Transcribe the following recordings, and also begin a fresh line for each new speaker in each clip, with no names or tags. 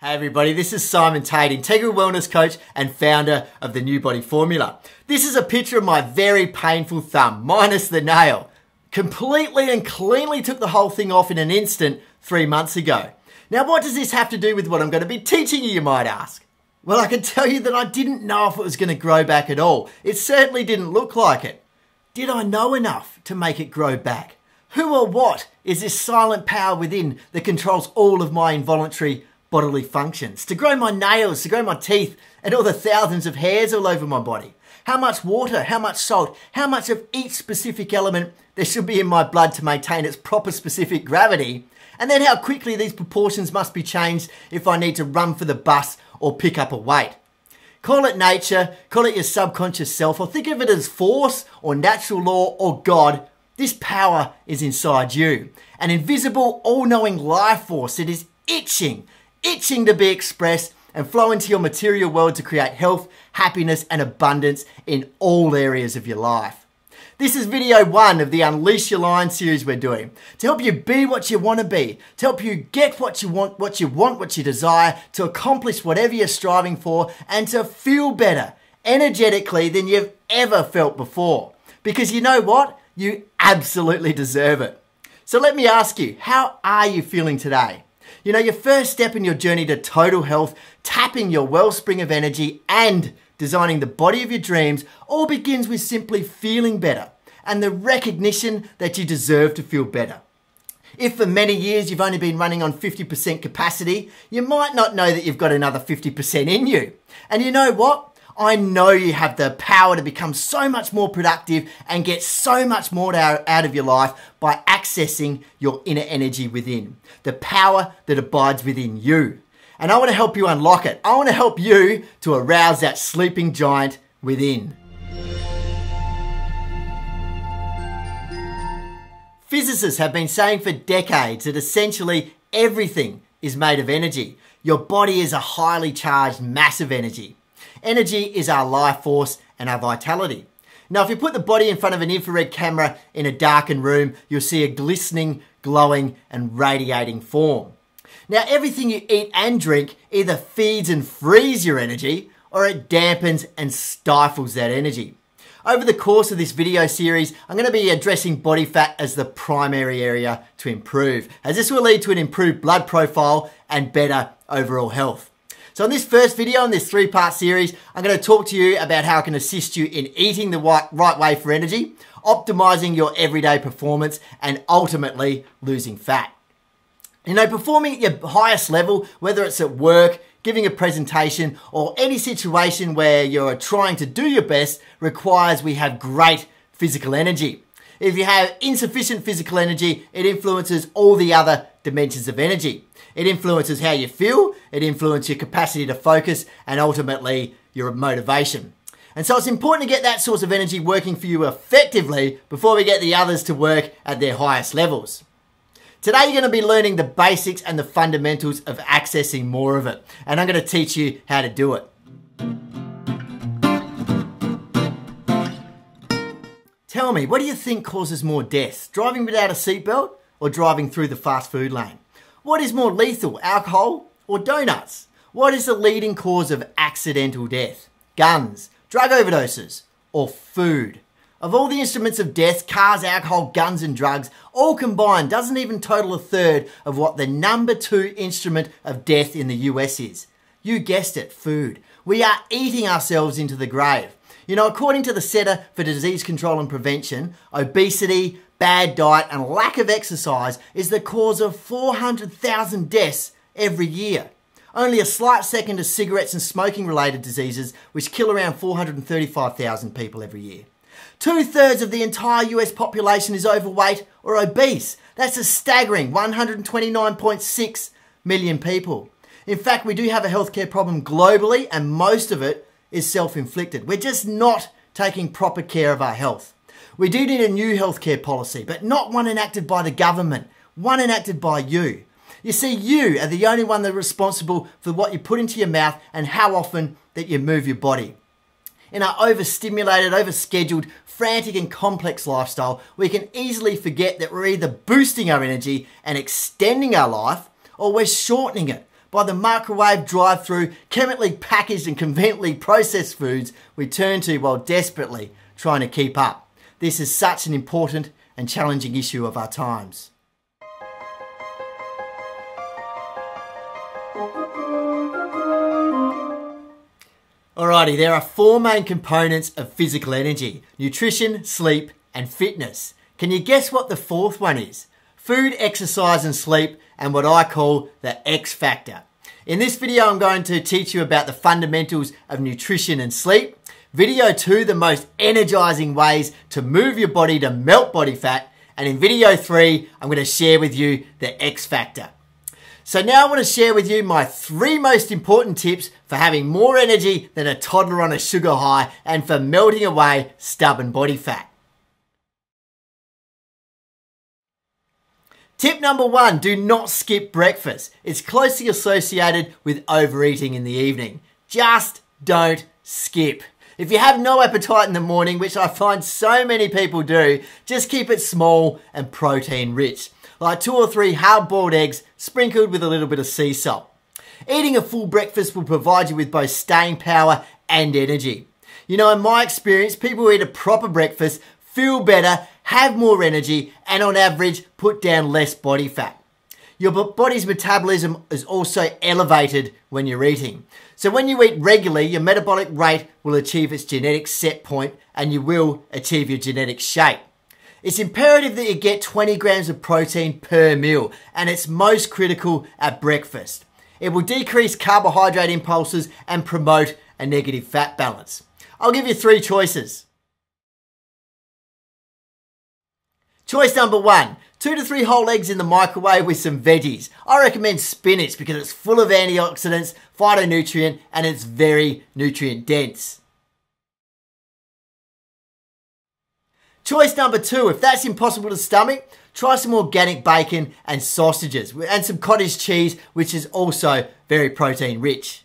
Hey everybody, this is Simon Tait, Integral Wellness Coach and founder of the New Body Formula. This is a picture of my very painful thumb, minus the nail. Completely and cleanly took the whole thing off in an instant 3 months ago. Now what does this have to do with what I'm going to be teaching you might ask? Well, I can tell you that I didn't know if it was going to grow back at all. It certainly didn't look like it. Did I know enough to make it grow back? Who or what is this silent power within that controls all of my involuntary bodily functions? To grow my nails, to grow my teeth, and all the thousands of hairs all over my body? How much water, how much salt, how much of each specific element there should be in my blood to maintain its proper specific gravity? And then how quickly these proportions must be changed if I need to run for the bus or pick up a weight. Call it nature, call it your subconscious self, or think of it as force or natural law or God. This power is inside you. An invisible, all-knowing life force that is itching to be expressed and flow into your material world to create health, happiness, and abundance in all areas of your life. This is video 1 of the Unleash Your Lion series we're doing to help you be what you want to be, to help you get what you want, what you desire, to accomplish whatever you're striving for, and to feel better energetically than you've ever felt before. Because you know what? You absolutely deserve it. So let me ask you, how are you feeling today? You know, your first step in your journey to total health, tapping your wellspring of energy and designing the body of your dreams all begins with simply feeling better and the recognition that you deserve to feel better. If for many years you've only been running on 50% capacity, you might not know that you've got another 50% in you. And you know what? I know you have the power to become so much more productive and get so much more out of your life by accessing your inner energy within. The power that abides within you. And I want to help you unlock it. I want to help you to arouse that sleeping giant within. Physicists have been saying for decades that essentially everything is made of energy. Your body is a highly charged mass of energy. Energy is our life force and our vitality. Now, if you put the body in front of an infrared camera in a darkened room, you'll see a glistening, glowing, and radiating form. Now, everything you eat and drink either feeds and frees your energy, or it dampens and stifles that energy. Over the course of this video series, I'm going to be addressing body fat as the primary area to improve, as this will lead to an improved blood profile and better overall health. So in this first video in this 3-part series, I'm going to talk to you about how I can assist you in eating the right way for energy, optimizing your everyday performance, and ultimately losing fat. You know, performing at your highest level, whether it's at work, giving a presentation, or any situation where you're trying to do your best, requires we have great physical energy. If you have insufficient physical energy, it influences all the other dimensions of energy. It influences how you feel, it influences your capacity to focus, and ultimately your motivation. And so it's important to get that source of energy working for you effectively before we get the others to work at their highest levels. Today you're going to be learning the basics and the fundamentals of accessing more of it. And I'm going to teach you how to do it. Tell me, what do you think causes more deaths? Driving without a seatbelt or driving through the fast food lane? What is more lethal, alcohol or donuts? What is the leading cause of accidental death? Guns, drug overdoses, or food? Of all the instruments of death, cars, alcohol, guns and drugs, all combined doesn't even total a third of what the number 2 instrument of death in the US is. You guessed it, food. We are eating ourselves into the grave. You know, according to the Centre for Disease Control and Prevention, obesity, bad diet and lack of exercise is the cause of 400,000 deaths every year. Only a slight second to cigarettes and smoking related diseases, which kill around 435,000 people every year. 2/3 of the entire US population is overweight or obese. That's a staggering 129.6 million people. In fact, we do have a healthcare problem globally and most of it is self-inflicted. We're just not taking proper care of our health. We do need a new healthcare policy, but not one enacted by the government, one enacted by you. You see, you are the only one that's responsible for what you put into your mouth and how often that you move your body. In our overstimulated, overscheduled, frantic and complex lifestyle, we can easily forget that we're either boosting our energy and extending our life, or we're shortening it by the microwave, drive-through, chemically packaged and conveniently processed foods we turn to while desperately trying to keep up. This is such an important and challenging issue of our times. Alrighty, there are four main components of physical energy: nutrition, sleep, and fitness. Can you guess what the fourth one is? Food, exercise, and sleep, and what I call the X factor. In this video, I'm going to teach you about the fundamentals of nutrition and sleep. Video 2, the most energizing ways to move your body to melt body fat. And in video 3, I'm going to share with you the X factor. So now I want to share with you my 3 most important tips for having more energy than a toddler on a sugar high and for melting away stubborn body fat. Tip number 1, do not skip breakfast. It's closely associated with overeating in the evening. Just don't skip. If you have no appetite in the morning, which I find so many people do, just keep it small and protein rich, like 2 or 3 hard-boiled eggs sprinkled with a little bit of sea salt. Eating a full breakfast will provide you with both staying power and energy. You know, in my experience, people who eat a proper breakfast feel better, have more energy, and on average, put down less body fat. Your body's metabolism is also elevated when you're eating. So when you eat regularly, your metabolic rate will achieve its genetic set point and you will achieve your genetic shape. It's imperative that you get 20 grams of protein per meal, and it's most critical at breakfast. It will decrease carbohydrate impulses and promote a negative fat balance. I'll give you 3 choices. Choice number 1, 2 to 3 whole eggs in the microwave with some veggies. I recommend spinach because it's full of antioxidants, phytonutrient, and it's very nutrient dense. Choice number 2, if that's impossible to stomach, try some organic bacon and sausages and some cottage cheese, which is also very protein rich.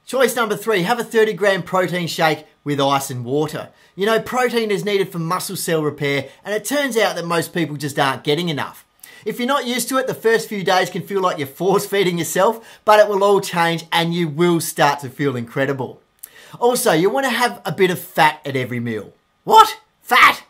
Choice number 3, have a 30-gram protein shake with ice and water. You know, protein is needed for muscle cell repair, and it turns out that most people just aren't getting enough. If you're not used to it, the first few days can feel like you're force-feeding yourself, but it will all change and you will start to feel incredible. Also, you want to have a bit of fat at every meal. What? Fat?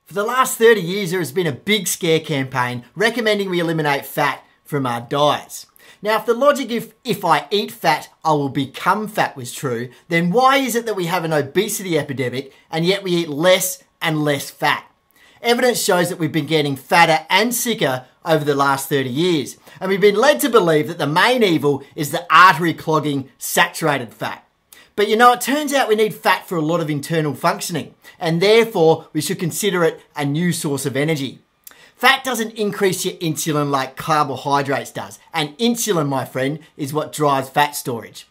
For the last 30 years, there has been a big scare campaign recommending we eliminate fat from our diets. Now, if the logic if I eat fat, I will become fat was true, then why is it that we have an obesity epidemic and yet we eat less and less fat? Evidence shows that we've been getting fatter and sicker over the last 30 years, and we've been led to believe that the main evil is the artery clogging saturated fat. But you know, it turns out we need fat for a lot of internal functioning, and therefore we should consider it a new source of energy. Fat doesn't increase your insulin like carbohydrates does, and insulin, my friend, is what drives fat storage.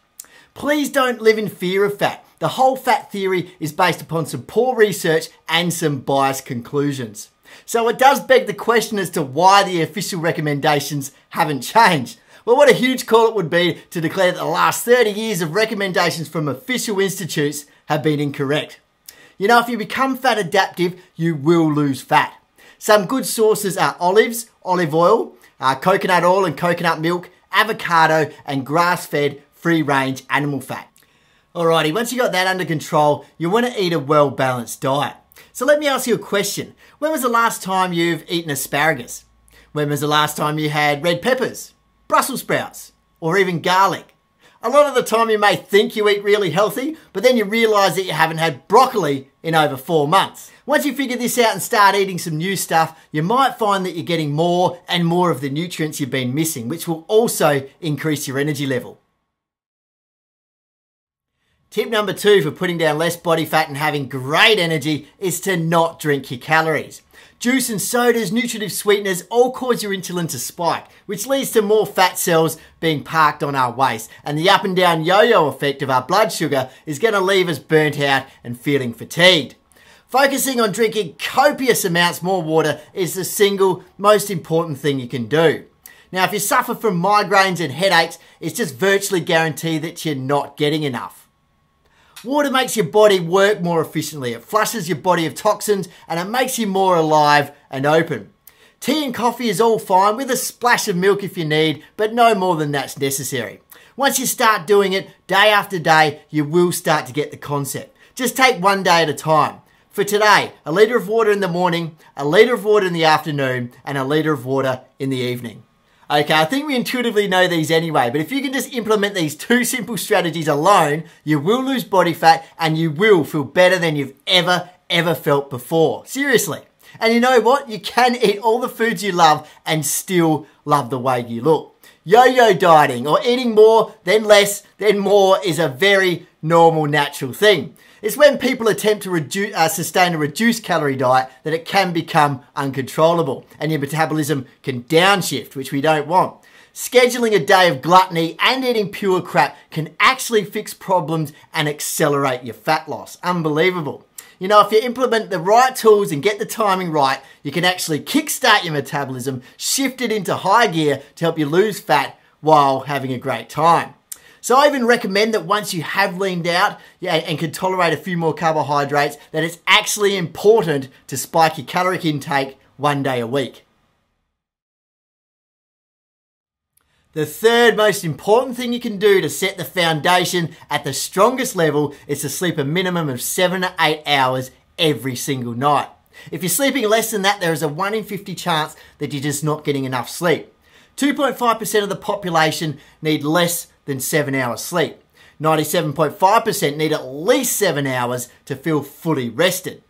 Please don't live in fear of fat. The whole fat theory is based upon some poor research and some biased conclusions. So it does beg the question as to why the official recommendations haven't changed. Well, what a huge call it would be to declare that the last 30 years of recommendations from official institutes have been incorrect. You know, if you become fat adaptive, you will lose fat. Some good sources are olives, olive oil, coconut oil and coconut milk, avocado, and grass-fed free-range animal fat. Alrighty, once you got that under control, you want to eat a well-balanced diet. So let me ask you a question. When was the last time you've eaten asparagus? When was the last time you had red peppers, Brussels sprouts, or even garlic? A lot of the time you may think you eat really healthy, but then you realise that you haven't had broccoli in over 4 months. Once you figure this out and start eating some new stuff, you might find that you're getting more and more of the nutrients you've been missing, which will also increase your energy level. Tip number 2 for putting down less body fat and having great energy is to not drink your calories. Juice and sodas, nutritive sweeteners all cause your insulin to spike, which leads to more fat cells being parked on our waist, and the up and down yo-yo effect of our blood sugar is going to leave us burnt out and feeling fatigued. Focusing on drinking copious amounts more water is the single most important thing you can do. Now, if you suffer from migraines and headaches, it's just virtually guaranteed that you're not getting enough. Water makes your body work more efficiently. It flushes your body of toxins and it makes you more alive and open. Tea and coffee is all fine with a splash of milk if you need, but no more than that's necessary. Once you start doing it day after day, you will start to get the concept. Just take one day at a time. For today, a litre of water in the morning, a litre of water in the afternoon, and a litre of water in the evening. Okay, I think we intuitively know these anyway, but if you can just implement these two simple strategies alone, you will lose body fat and you will feel better than you've ever felt before. Seriously. And you know what? You can eat all the foods you love and still love the way you look. Yo-yo dieting or eating more, then less, then more is a very normal, natural thing. It's when people attempt to sustain a reduced calorie diet that it can become uncontrollable and your metabolism can downshift, which we don't want. Scheduling a day of gluttony and eating pure crap can actually fix problems and accelerate your fat loss. Unbelievable. You know, if you implement the right tools and get the timing right, you can actually kickstart your metabolism, shift it into high gear to help you lose fat while having a great time. So I even recommend that once you have leaned out and can tolerate a few more carbohydrates, that it's actually important to spike your caloric intake one day a week. The third most important thing you can do to set the foundation at the strongest level is to sleep a minimum of 7 to 8 hours every single night. If you're sleeping less than that, there is a 1 in 50 chance that you're just not getting enough sleep. 2.5% of the population need less than 7 hours sleep. 97.5% need at least 7 hours to feel fully rested.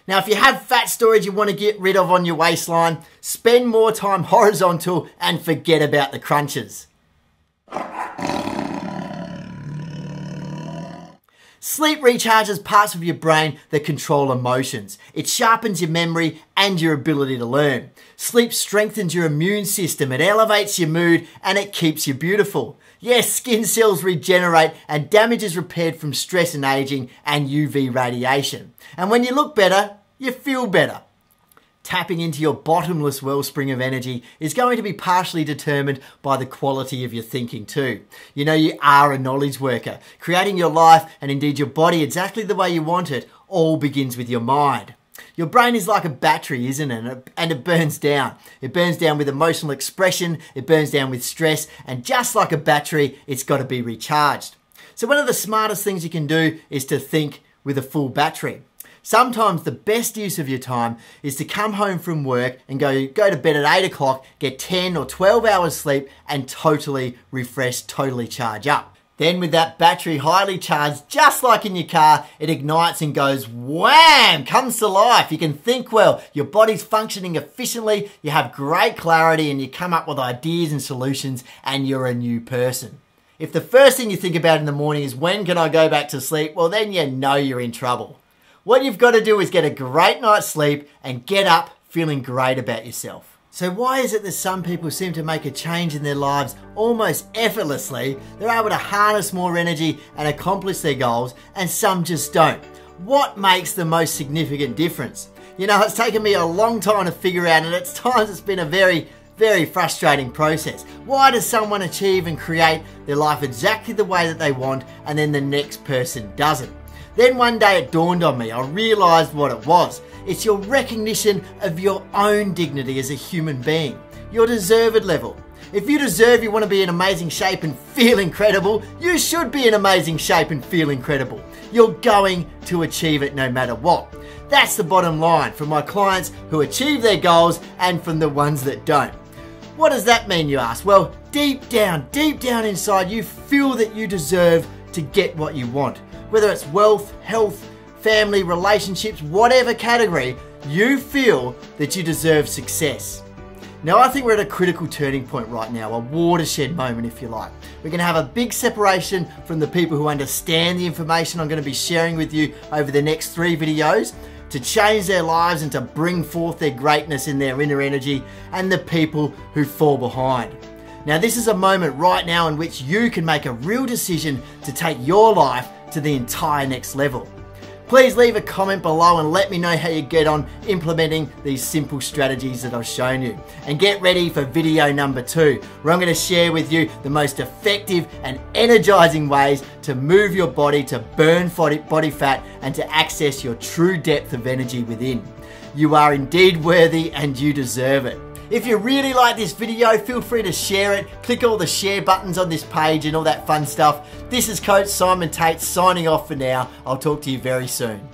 Now, if you have fat storage you want to get rid of on your waistline, spend more time horizontal and forget about the crunches. Sleep recharges parts of your brain that control emotions. It sharpens your memory and your ability to learn. Sleep strengthens your immune system, it elevates your mood, and it keeps you beautiful. Yes, skin cells regenerate and damage is repaired from stress and aging and UV radiation. And when you look better, you feel better. Tapping into your bottomless wellspring of energy is going to be partially determined by the quality of your thinking too. You know, you are a knowledge worker. Creating your life and indeed your body exactly the way you want it all begins with your mind. Your brain is like a battery, isn't it? And it burns down. It burns down with emotional expression, it burns down with stress, and just like a battery, it's got to be recharged. So one of the smartest things you can do is to think with a full battery. Sometimes the best use of your time is to come home from work and go to bed at 8 o'clock, get 10 or 12 hours sleep and totally refresh, totally charge up. Then with that battery highly charged, just like in your car, it ignites and goes wham, comes to life. You can think well, your body's functioning efficiently, you have great clarity and you come up with ideas and solutions and you're a new person. If the first thing you think about in the morning is when can I go back to sleep, well then you know you're in trouble. What you've got to do is get a great night's sleep and get up feeling great about yourself. So why is it that some people seem to make a change in their lives almost effortlessly? They're able to harness more energy and accomplish their goals, and some just don't. What makes the most significant difference? You know, it's taken me a long time to figure out, and at times it's been a very frustrating process. Why does someone achieve and create their life exactly the way that they want, and then the next person doesn't? Then one day it dawned on me, I realised what it was. It's your recognition of your own dignity as a human being, your deserved level. If you deserve, you want to be in amazing shape and feel incredible, you should be in amazing shape and feel incredible. You're going to achieve it no matter what. That's the bottom line from my clients who achieve their goals and from the ones that don't. What does that mean, you ask? Well, deep down inside, you feel that you deserve to get what you want. Whether it's wealth, health, family, relationships, whatever category, you feel that you deserve success. Now I think we're at a critical turning point right now, a watershed moment if you like. We're going to have a big separation from the people who understand the information I'm going to be sharing with you over the next 3 videos to change their lives and to bring forth their greatness in their inner energy, and the people who fall behind. Now this is a moment right now in which you can make a real decision to take your life to the entire next level. Please leave a comment below and let me know how you get on implementing these simple strategies that I've shown you. And get ready for video number 2, where I'm going to share with you the most effective and energizing ways to move your body to burn body fat and to access your true depth of energy within. You are indeed worthy and you deserve it. If you really like this video, feel free to share it. Click all the share buttons on this page and all that fun stuff. This is Coach Simon Tait signing off for now. I'll talk to you very soon.